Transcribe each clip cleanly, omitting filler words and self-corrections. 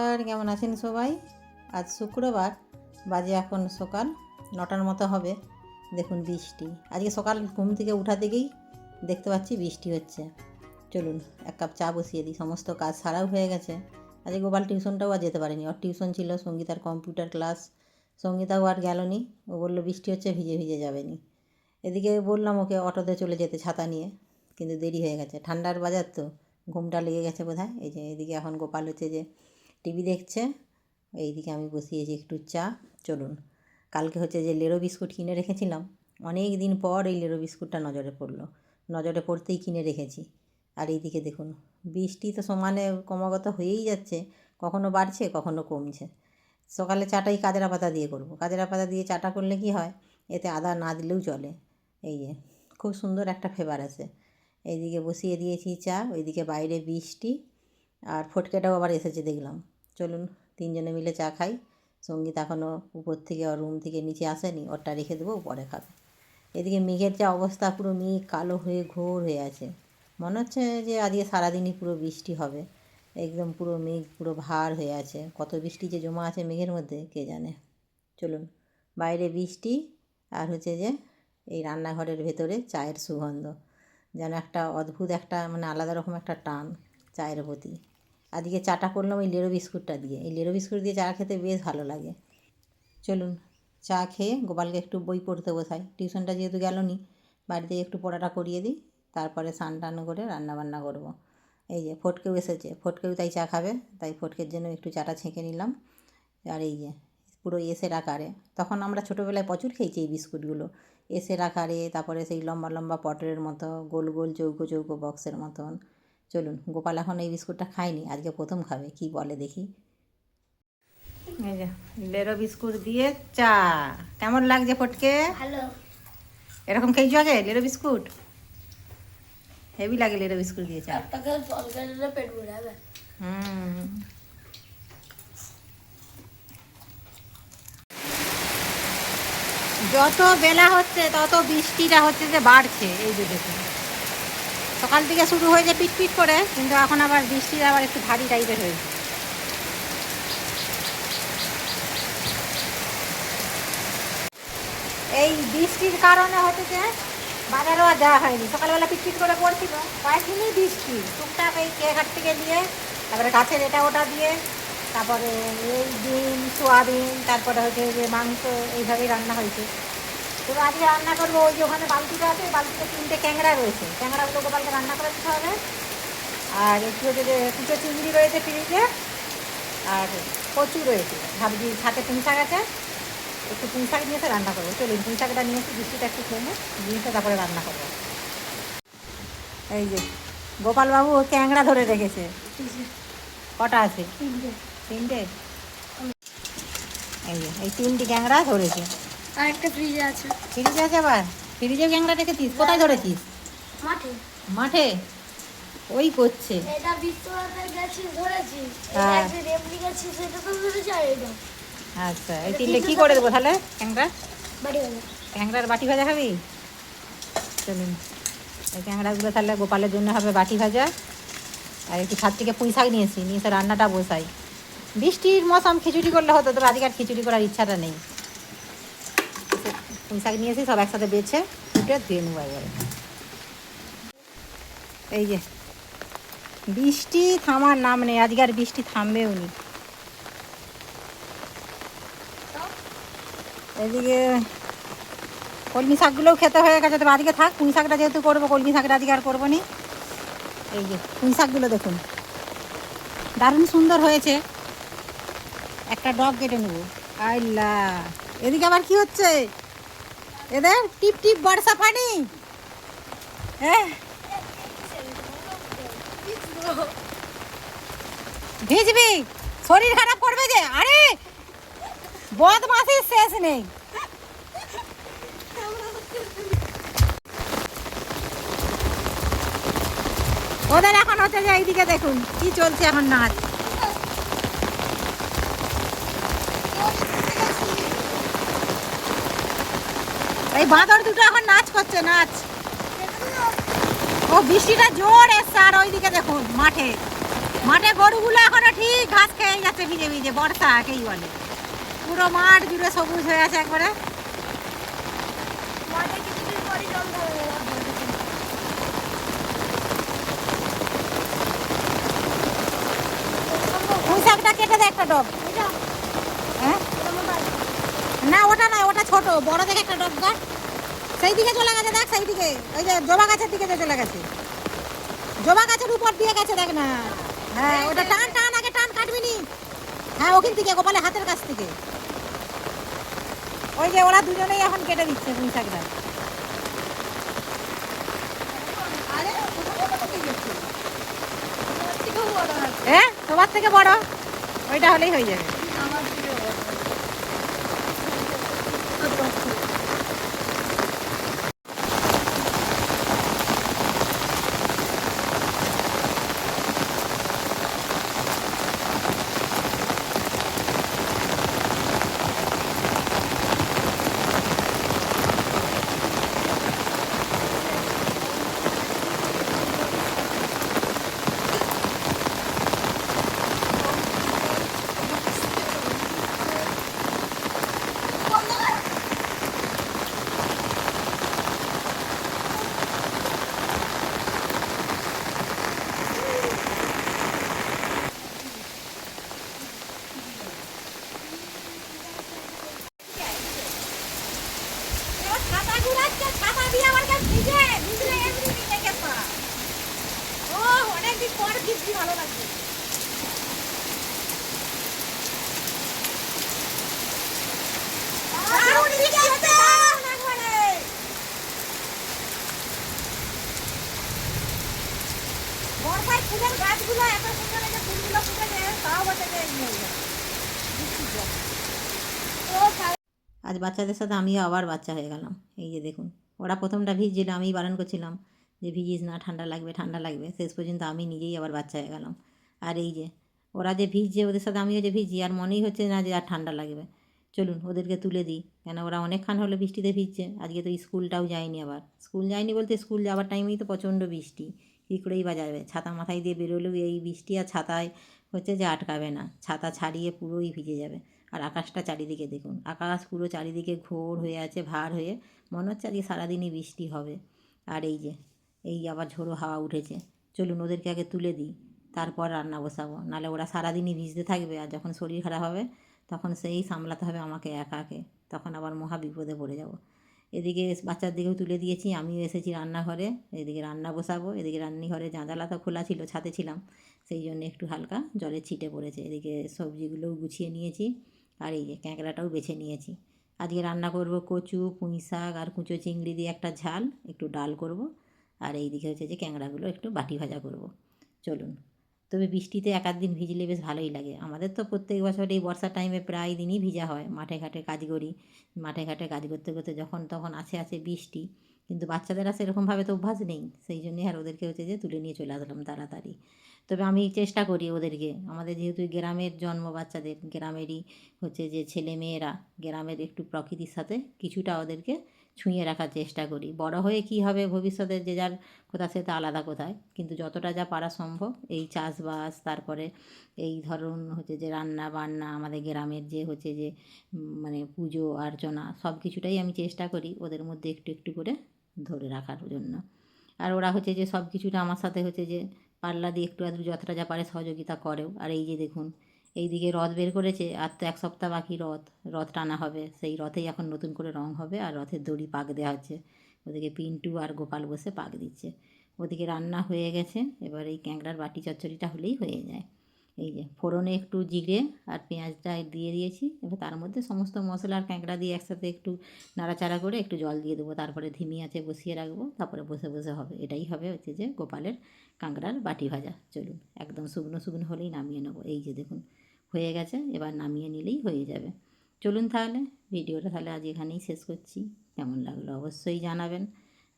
নমস্কার, কেমন আছেন সবাই? আজ শুক্রবার, বাজে এখন সকাল 9টার মতো হবে। দেখুন বৃষ্টি, আজকে সকাল ঘুম থেকে উঠা থেকেই দেখতে পাচ্ছি বৃষ্টি হচ্ছে। চলুন এক কাপ চা বসিয়ে দিই, সমস্ত কাজ সারাও হয়ে গেছে। আজকে গোপাল টিউশনটাও আর যেতে পারেনি, ওর টিউশন ছিল সঙ্গীতার কম্পিউটার ক্লাস। সঙ্গীতাও আর গেল নি, ও বললো বৃষ্টি হচ্ছে, ভিজে ভিজে যাবে নি। এদিকে বললাম ওকে অটোতে চলে যেতে ছাতা নিয়ে, কিন্তু দেরি হয়ে গেছে, ঠান্ডার বাজার তো, ঘুমটা লেগে গেছে বোধহয়। এই যে এদিকে এখন গোপাল হচ্ছে যে টিভি দেখছে, এইদিকে আমি বসিয়েছি একটু চা। চলুন, কালকে হচ্ছে যে লেরো বিস্কুট কিনে রেখেছিলাম, অনেক দিন পর এই লেরো বিস্কুটটা নজরে পড়লো, নজরে পড়তেই কিনে রেখেছি। আর এইদিকে দেখুন বৃষ্টি তো সমানে ক্রমাগত হয়েই যাচ্ছে, কখনো বাড়ছে কখনো কমছে। সকালে চাটাই কাজরা পাতা দিয়ে করব, কাজরা পাতা দিয়ে চাটা করলে কি হয়, এতে আদা না দিলেও চলে। এই যে খুব সুন্দর একটা ফ্লেভার আসে। এইদিকে বসিয়ে দিয়েছি চা, ওইদিকে বাইরে বৃষ্টি, আর ফটকেটাও আবার এসেছে দেখলাম। চলুন তিনজনে মিলে চা খাই। সঙ্গীত এখনও উপর থেকে ওর রুম থেকে নিচে আসেনি, ওরটা রেখে দেবো, পরে খাবে। এদিকে মেঘের যা অবস্থা, পুরো মেঘ কালো হয়ে ঘোর হয়ে আছে, মনে হচ্ছে যে আজকে সারাদিনই পুরো বৃষ্টি হবে। একদম পুরো মেঘ পুরো ভার হয়ে আছে, কত বৃষ্টি যে জমা আছে মেঘের মধ্যে কে জানে। চলুন, বাইরে বৃষ্টি আর হচ্ছে যে এই রান্নাঘরের ভেতরে চায়ের সুগন্ধ, যেন একটা অদ্ভুত একটা মানে আলাদা রকম একটা টান চায়ের প্রতি। আজকে চাটা করলাম ওই লেরো বিস্কুটটা দিয়ে, এই লেরো বিস্কুট দিয়ে চা খেতে বেশ ভালো লাগে। চলুন চা খেয়ে গোপালকে একটু বই পড়তে বসাই, টিউশনটা যেহেতু গেল নি, বাড়িতে একটু পড়াটা করিয়ে দিই, তারপরে স্নান টান করে রান্নাবান্না করব। এই যে ফটকেও এসেছে, ফটকেও তাই চা খাবে, তাই ফটকের জন্য একটু চাটা ছেঁকে নিলাম। আর এই যে পুরো এসের আকারে, তখন আমরা ছোটোবেলায় প্রচুর খেয়েছি এই বিস্কুটগুলো, এসের আকারে, তারপরে সেই লম্বা লম্বা পটের মতো গোল গোল চৌকো চৌকো বক্সের মতন। চলুন, গোপাল এখন এই বিস্কুটটা খায়নি, আজকে প্রথম খাবে, কি বলে দেখি। এই যে লেরো বিস্কুট দিয়ে চা, কেমন লাগছে ফটকে? ভালো। এরকম খেয়েছো আগে লেরো বিস্কুট? হেভি লাগে লেরো বিস্কুট দিয়ে চা। একটা খেলে জল খেলে পেট ভরে যাবে। যত বেলা হচ্ছে তত বৃষ্টিটা হচ্ছে যে বাড়ছে। এই যে দেখুন, সকাল থেকে শুরু হয়েছে পিটপিট করে, কিন্তু এখন আবার বৃষ্টির আবার একটু ভারী টাইপের হয়েছে। এই বৃষ্টির কারণে হচ্ছে যে বাজারও আর যাওয়া হয়নি, সকালবেলা পিটপিট করে পড়ছিল, কয়েকদিনই বৃষ্টি, টুকটাক এই কেঘাট থেকে দিয়ে, তারপরে গাছের এটা ওটা দিয়ে, তারপরে এই ডিম সোয়াবিন, তারপরে হচ্ছে যে মাংস, এইভাবেই রান্না হয়েছে। তো আজকে রান্না করবো, ওই যে ওখানে বালতিটা আছে, বালতিতে 3টে ট্যাংরা রয়েছে, ট্যাংরাগুলো গোপালকে রান্না করে দিতে হবে। আর একটু হচ্ছে যে কুচো চিংড়ি রয়েছে ফ্রিজে, আর কচু রয়েছে, ভাবছি ছাতে পুঁই শাক আছে, একটু পুঁই শাক নিয়ে এসে রান্না করবো। চলুন পুঁই শাকটা নিয়ে এসে বৃষ্টিটা একটু খেয়ে জিনিসটা তারপরে রান্না করবো। এই যে গোপালবাবু ট্যাংরা ধরে রেখেছে, কটা আছে? 3টে। এই যে এই 3টি ট্যাংরা ধরেছে, আর একটা ফ্রিজে আছে। ফ্রিজে আছে, আবার ফ্রিজে ট্যাংরা রেখেছিস? কোথায় ধরেছিস? মাঠে। মাঠে ওই করছে। এটা বিশ্বনাথে গেছি ধরেছি, হ্যাঁ। একটা রেমনি গেছি সেটা তো ধরেছি, আর এটা আচ্ছা, এই 3টে কী করে দেবো তাহলে? ট্যাংরা, বাড়ি গেল। ট্যাংরার বাটি ভাজা খাবি? চলুন, এই ট্যাংরাগুলো তাহলে গোপালের জন্য হবে বাটি ভাজা। আর একটু ছাদ থেকে পুঁই শাক নিয়েছি, নিয়ে এসে রান্নাটা বসাই। বৃষ্টির মৌসুম, খিচুড়ি করলে হতো, তবে আজকে আর খিচুড়ি করার ইচ্ছাটা নেই। পুঁই শাক নিয়েছি, সব একসাথে বেছে ফুটে ধুয়ে নেবো একবারে। এই যে বৃষ্টি থামার নাম নেই, আজকে আর বৃষ্টি থামবেও নি। এদিকে কলমি শাকগুলোও খেতে হয়ে গেছে, তবে আজকে থাক, পুঁই শাকটা যেহেতু করবো, কলমি শাকটা আজকে আর করবো নি। এই যে পুঁই শাকগুলো দেখুন দারুণ সুন্দর হয়েছে, একটা ডগ কেটে নেবো। আইলা, এদিকে আবার কি হচ্ছে? এদের টিপ টিপ বর্ষা পানি, হ্যাঁ ভিজবি, শরীর খারাপ করবে যে। আরে বদমাসির শেষ নেই। ওদের এখন হচ্ছে যে এইদিকে দেখুন কি চলছে এখন, নাচ। এই বাঁদর দুটো এখন নাচ করছে, নাচ। ও বৃষ্টিটা জোর এসছে, আর ওইদিকে দেখুন মাঠে মাঠে গরুগুলো এখনো ঠিক ঘাস খেয়ে যাচ্ছে ভিজে ভিজে, বর্ষা কেই বলে। পুরো মাঠ জুড়ে সবুজ হয়ে আছে একবারে। মাঠে কিছুদিন পরই জল ধরে পুঁই শাকটা কেটে দে একটা ডব। হ্যাঁ না, ওটা নয়, ওটা ছোট, বড় দেখে একটা ডব গাছ। সেই দিকে চলে গেছে দেখ, সেই দিকে, ওই যে জবা গাছের দিকে চলে গেছে, জবা গাছের উপর দিয়ে গেছে দেখ না। হ্যাঁ ওটা টান টান, আগে টান, কাটবি নি। হ্যাঁ ওখান থেকে, গোপালের হাতের কাছ থেকে। ওই যে ওরা দুজনেই এখন কেটে দিচ্ছে পুঁই শাকটা। হ্যাঁ তোমার থেকে বড়, ওইটা হলেই হয়ে যাবে। ভালো লাগছে। বর্ষায় ফুলের গাছগুলো এত সুন্দর, এই যে ফুলগুলো ফুটেছে, তাও বসে আজ বাচ্চাদের সাথে আমিও আবার বাচ্চা হয়ে গেলাম। এই যে দেখুন, ওরা প্রথমটা ভিজছিল, আমি বারণ করছিলাম যে ভিজিস না, ঠান্ডা লাগবে ঠান্ডা লাগবে। শেষ পর্যন্ত আমি নিজেই আবার বাচ্চা হয়ে গেলাম। আর এই যে ওরা যে ভিজছে, ওদের সাথে আমিও যে ভিজি, আর মনেই হচ্ছে না যে আর ঠান্ডা লাগবে। চলুন ওদেরকে তুলে দিই, কেন ওরা অনেকক্ষণ হলো বৃষ্টিতে ভিজছে। আজকে তো স্কুলটাও যায়নি, আবার স্কুল যায়নি বলতে স্কুল যাওয়ার টাইমেই তো প্রচণ্ড বৃষ্টি, কী করেই বা যাবে। ছাতা মাথায় দিয়ে বেরোলেও এই বৃষ্টি, আর ছাতায় হচ্ছে যে আটকাবে না, ছাতা ছাড়িয়ে পুরোই ভিজে যাবে। আর আকাশটা চারিদিকে দেখুন, আকাশ পুরো চারিদিকে ঘোর হয়ে আছে, ভার হয়ে, মনে হচ্ছে আজকে সারাদিনই বৃষ্টি হবে। আর এই যে এই আবার ঝোড়ো হাওয়া উঠেছে। চলুন ওদেরকে আগে তুলে দিই, তারপর রান্না বসাবো, নাহলে ওরা সারাদিনই ভিজতে থাকবে, আর যখন শরীর খারাপ হবে তখন সেই সামলাতে হবে আমাকে একাকে, তখন আবার মহা বিপদে পড়ে যাব। এদিকে বাচ্চার দিকেও তুলে দিয়েছি, আমিও এসেছি রান্নাঘরে, এদিকে রান্না বসাবো। এদিকে রান্নাঘরে জানালা তো খোলা ছিল, ছাদে ছিলাম, সেই জন্য একটু হালকা জলের ছিটে পড়েছে। এদিকে সবজিগুলোও গুছিয়ে নিয়েছি, আর এই যে ক্যাঁকড়াটাও বেছে নিয়েছি। আজকে রান্না করব কচু, পুঁই শাক আর কুঁচো চিংড়ি দিয়ে একটা ঝাল, একটু ডাল করব। আর এই দিকে হচ্ছে যে ক্যাঁকড়াগুলো একটু বাটি ভাজা করব। চলুন, তবে বৃষ্টিতে এক আধ দিন ভিজলে বেশ ভালোই লাগে। আমাদের তো প্রত্যেক বছর এই বর্ষার টাইমে প্রায় দিনই ভিজা হয়, মাঠে ঘাটে কাজ করি, মাঠে ঘাটে কাজ করতে করতে যখন তখন আছে বৃষ্টি। কিন্তু বাচ্চাদের আর সেরকমভাবে তো অভ্যাস নেই, সেই জন্যই আর ওদেরকে হচ্ছে যে তুলে নিয়ে চলে আসলাম তাড়াতাড়ি। তবে আমি চেষ্টা করি ওদেরকে, আমাদের যেহেতু গ্রামের জন্ম, বাচ্চাদের গ্রামেরই হচ্ছে যে ছেলে মেয়েরা, গ্রামের একটু প্রকৃতির সাথে কিছুটা ওদেরকে ছুঁয়ে রাখার চেষ্টা করি। বড় হয়ে কী হবে ভবিষ্যতে, যে যার কোথা সে তো আলাদা কোথায়, কিন্তু যতটা যা পারা সম্ভব এই চাষবাস, তারপরে এই ধরুন হচ্ছে যে রান্না বান্না, আমাদের গ্রামের যে হচ্ছে যে মানে পুজো অর্চনা, সব কিছুটাই আমি চেষ্টা করি ওদের মধ্যে একটু একটু করে ধরে রাখার জন্য। আর ওরা হচ্ছে যে সব কিছুটা আমার সাথে হচ্ছে যে পাল্লা দিয়ে একটু আধটু যতটা যা পারে সহযোগিতা করেও। আর এই যে দেখুন, এইদিকে রথ বের করেছে, আর তো এক সপ্তাহ বাকি রথ টানা হবে, সেই রথেই এখন নতুন করে রং হবে, আর রথের দড়ি পাক দেওয়া হচ্ছে। ওদিকে পিন্টু আর গোপাল বসে পাক দিচ্ছে। ওদিকে রান্না হয়ে গেছে, এবার এই ক্যাঁকড়ার বাটি চচ্চড়িটা হলেই হয়ে যায়। এই যে ফোড়নে একটু জিরে আর পেঁয়াজটা দিয়ে দিয়েছি, এবার তার মধ্যে সমস্ত মশলা আর ক্যাঁকড়া দিয়ে একসাথে একটু নাড়াচাড়া করে একটু জল দিয়ে দেবো, তারপরে ধিমি আঁচে বসিয়ে রাখবো, তারপরে বসে বসে হবে। এটাই হবে হচ্ছে যে গোপালের কাঁকড়ার বাটি ভাজা। চলুন একদম শুকনো শুকনো হলেই নামিয়ে নেবো। এই যে দেখুন হয়ে গেছে, এবার নামিয়ে নিলেই হয়ে যাবে। চলুন তাহলে ভিডিওটা তাহলে আজ এখানেই শেষ করছি। কেমন লাগলো অবশ্যই জানাবেন।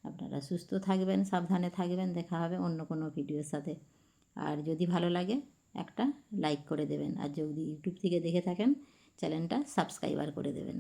আপনারা সুস্থ থাকবেন, সাবধানে থাকবেন। দেখা হবে অন্য কোনো ভিডিওর সাথে। আর যদি ভালো লাগে একটা লাইক করে দেবেন, আর যদি ইউটিউব থেকে দেখে থাকেন চ্যানেলটা সাবস্ক্রাইবার করে দেবেন।